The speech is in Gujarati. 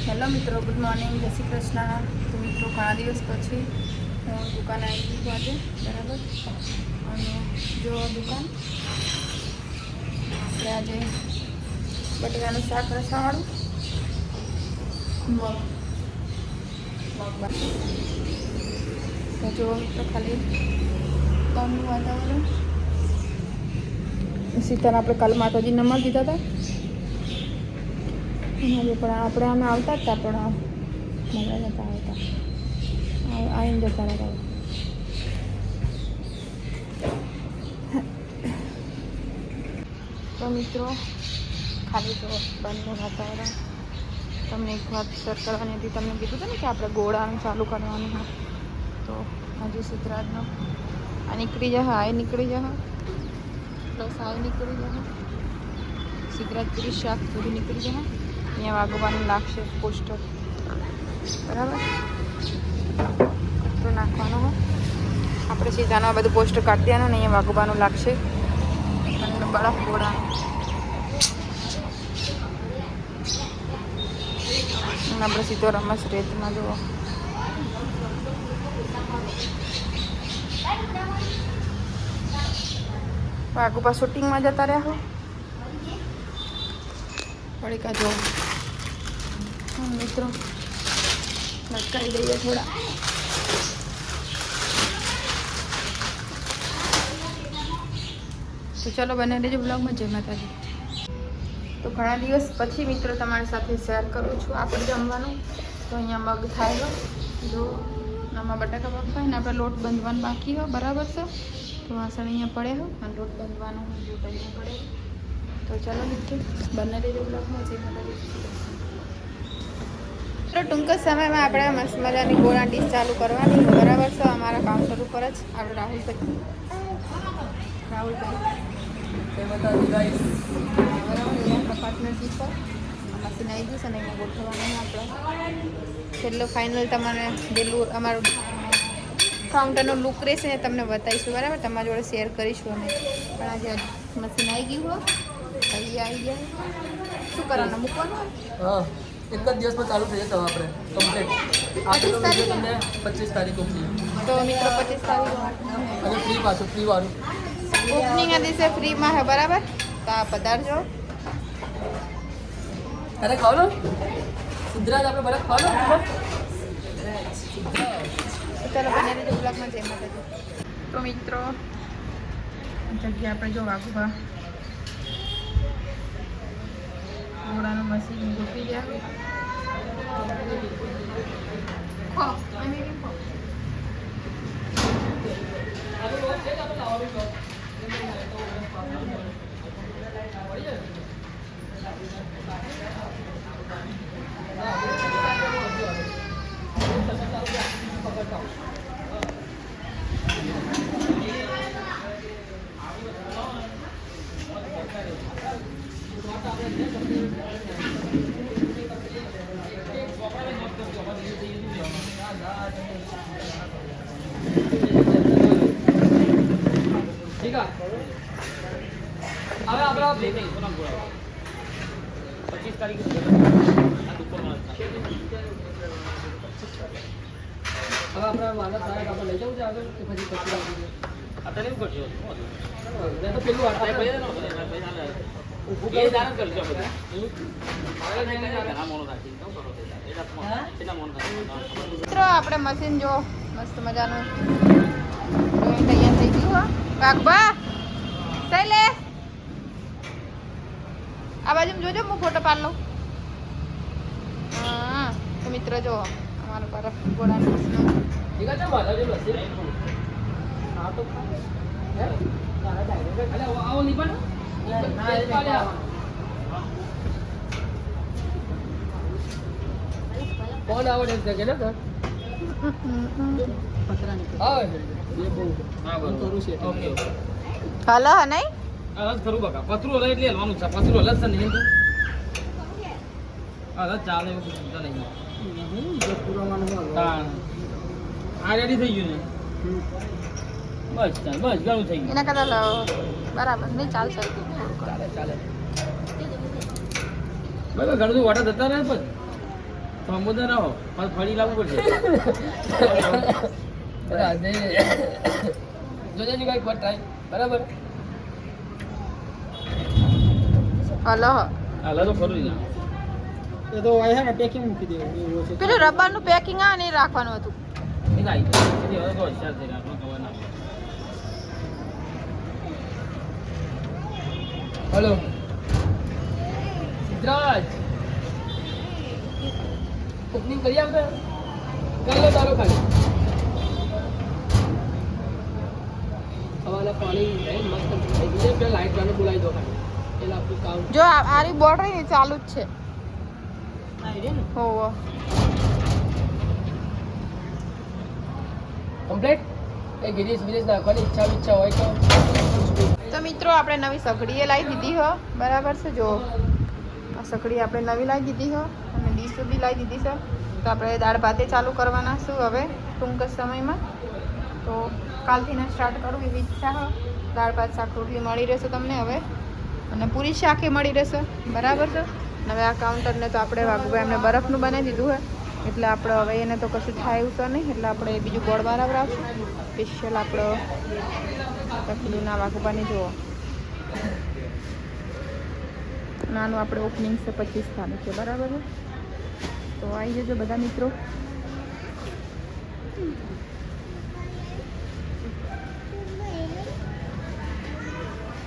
હેલો મિત્રો, ગુડ મોર્નિંગ, જય શ્રી કૃષ્ણ. તો મિત્રો ઘણા દિવસ પછી હું દુકાને આવી ગઈ આજે, બરાબર. અને જો દુકાન આપણે આજે બટેકાનું શાક રસાવાળું મગ તો જો મિત્રો ખાલી ગામનું વાતાવરણ. સીતાને આપણે કાલ માતાજી નમા દીધા હતા. આજે પણ આપણે અમે આવતા હતા, પણ મળ્યા નહોતા આવતા, આવીને જતા રહ્યા. તો મિત્રો ખાલી જો બંધનું વાતાવરણ. તમને એક વાત શેર કરવાની હતી. તમને કીધું હતું ને કે આપણે ગોળાનું ચાલુ કરવાનું હોય. તો હજી સિદ્ધરાજનો આ નીકળી જશે, આ નીકળી જશે, પ્લસ આ નીકળી જશે. સિદ્ધરાજ પૂરી શાક પૂરી નીકળી જશે. અહીંયા વાગવાનું લાગશે પોસ્ટર, બરાબર. કચરો નાખવાનો હોય આપણે સીધાનો બધું પોસ્ટર કાઢી દેવાનું ને અહીંયા વાગવાનું લાગશે. અને બરફ ગોળાનું આપણે સીધો રમસ રેતમાં જુઓ. વાગુપા શૂટિંગમાં જતા રહ્યા હો. પડીકા જો મિત્રો લટકાવી દઈએ થોડા. તો ચલો બને રહેજો બ્લોગમાં. જય માતાજી. તો ઘણા દિવસ પછી મિત્રો તમારી સાથે શેર કરું છું આપણે જમવાનું. તો અહીંયા મગ થાય જો આમાં બટાકા બફાય ને આપણે લોટ બાંધવાનું બાકી હોય, બરાબર છે. તો વાસણ અહીંયા પડે હોય અને લોટ બાંધવાનો લોટ અહીંયા પડે. તો ચાલો મિત્રો બંને રીતે બ્લોગમાં જઈ તો ટૂંક જ સમયમાં આપણે મસ્ત મજાની ગોળા ડીશ ચાલુ કરવાની હોય, બરાબર છે. અમારા કાઉન્ટર ઉપર જ આપણે રાહુલભાઈ પાર્ટનરશીપ પર મશીન આવી જશે અને એમાં ગોઠવવાનું આપણે છેલ્લો ફાઇનલ તમને ડેલું અમારું કાઉન્ટરનો લુક રહેશે ને તમને બતાવીશું, બરાબર. તમારી જોડે શેર કરીશું અમે. પણ આજે મશીન આવી ગયું હોય, આવી ગયા. શું કરવાનું, મૂકવાનું? હા, એક જ દિવસમાં ચાલુ થઈ જશે આપણે કમ્પ્લીટ. 25 તારીખે તમને 25 તારીખ ઓપનિંગ. તો મિત્રો 25 તારીખ અને ફ્રી પાછું ફ્રી વાળું ઓપનિંગના દિવસે ફ્રીમાં છે, બરાબર. તો આ પધારજો. અરે ખાવ લો સિદ્ધરાજ, આપણે બરફ ખાવ લો. ચાલો બને રહેજો બ્લોગમાં. જય માતાજી. તો મિત્રો જગ્યા આપણે જો વાઘુભા ઘોડાનું મશીન ગોઠવી ગયા. ઠીક હવે આપણે 25 તારીખે હવે આપણે વાલા સાહેબ આપણે લઈ જવું છે આગળ કે પછી અત્યારે એવું કરજો તો પેલું મિત્રો આપણે મશીન જો મસ્ત મજાનું તૈયાર થઈ ગયું. હા કાકબા સૈલે આ બાજુ જોજો, હું ફોટો પાડ લઉં. હા તો મિત્રો જો અમારું બરફ ગોળાનું મશીન. ઠીક છે મારા જો લસી હા તો હે તારા ડાયરેક્ટ અલે આવો ની પણ કોણ આવડે છે કે ને સર પતરા ની આવે એ બહુ હા બરોબર કરું છે. ઓકે હાલો હા નહીં આ કરું બકા પતરું લઈ એટલે લેવાનું છે. પતરું લસ નહીં તો આ ચાલે એવું ચિંતા નહીં. જો પુરાવાનું હા આ રેડી થઈ ગયું ને બસ બસ ઘણું થઈ ગયું. એના કરતા બરાબર નહીં ચાલશે. ચાલે ચાલે બરાબર ઘણું વાટા જતા રહે પછી સમુદ્ર રહો પણ ફરી લાવવું પડશે જોજે કઈ વાર ટ્રાય બરાબર હલો હાલ તો ખરું જ એ તો આ હે ને પેકિંગ મૂકી દેવું એવું છે પેલું રબરનું પેકિંગ આ નહીં રાખવાનું હતું એ કાંઈ તો હોશિયાર થઈ આપણને ખબર ના હલો સિદ્ધરાજ ઓપનિંગ કરી આવતો કરી લો તારો ખાલી હવાના પાણી મસ્ત થઈ ગયું છે લાઈટ વાળાને બોલાવી દો ખાલી એટલે આપણું કામ જો આરી બોર્ડ રહી ને ચાલુ જ છે આવી ને હોવો કમ્પ્લીટ એ ગિરીશ વિરીશ નાખવાની ઈચ્છા હોય તો મિત્રો આપણે નવી સગડીએ લાવી દીધી હો બરાબર છે જો આ સગડી આપણે નવી લાવી દીધી હો અને ડીશો બી લાવી દીધી છે તો આપણે દાળ ભાતે ચાલુ કરવાના છું હવે ટૂંક જ સમયમાં તો કાલથી ને સ્ટાર્ટ કરવું એવી ઈચ્છા હો દાળ ભાત શાક રોટલી મળી રહેશે તમને હવે અને પૂરી શાકે મળી રહેશે બરાબર છે હવે આ કાઉન્ટરને તો આપણે વાઘુભાઈ એમને બરફનું બનાવી દીધું હોય એટલે આપણે હવે એને તો કશું થાય એવું છે નહીં એટલે આપણે બીજું ગોળ બરાબર આવશું સ્પેશિયલ આપણો તકલીના વાઘુબાની જુઓ નાનું આપણે ઓપનિંગ છે 25 તારીખે બરાબર છે તો આવી જજો બધા મિત્રો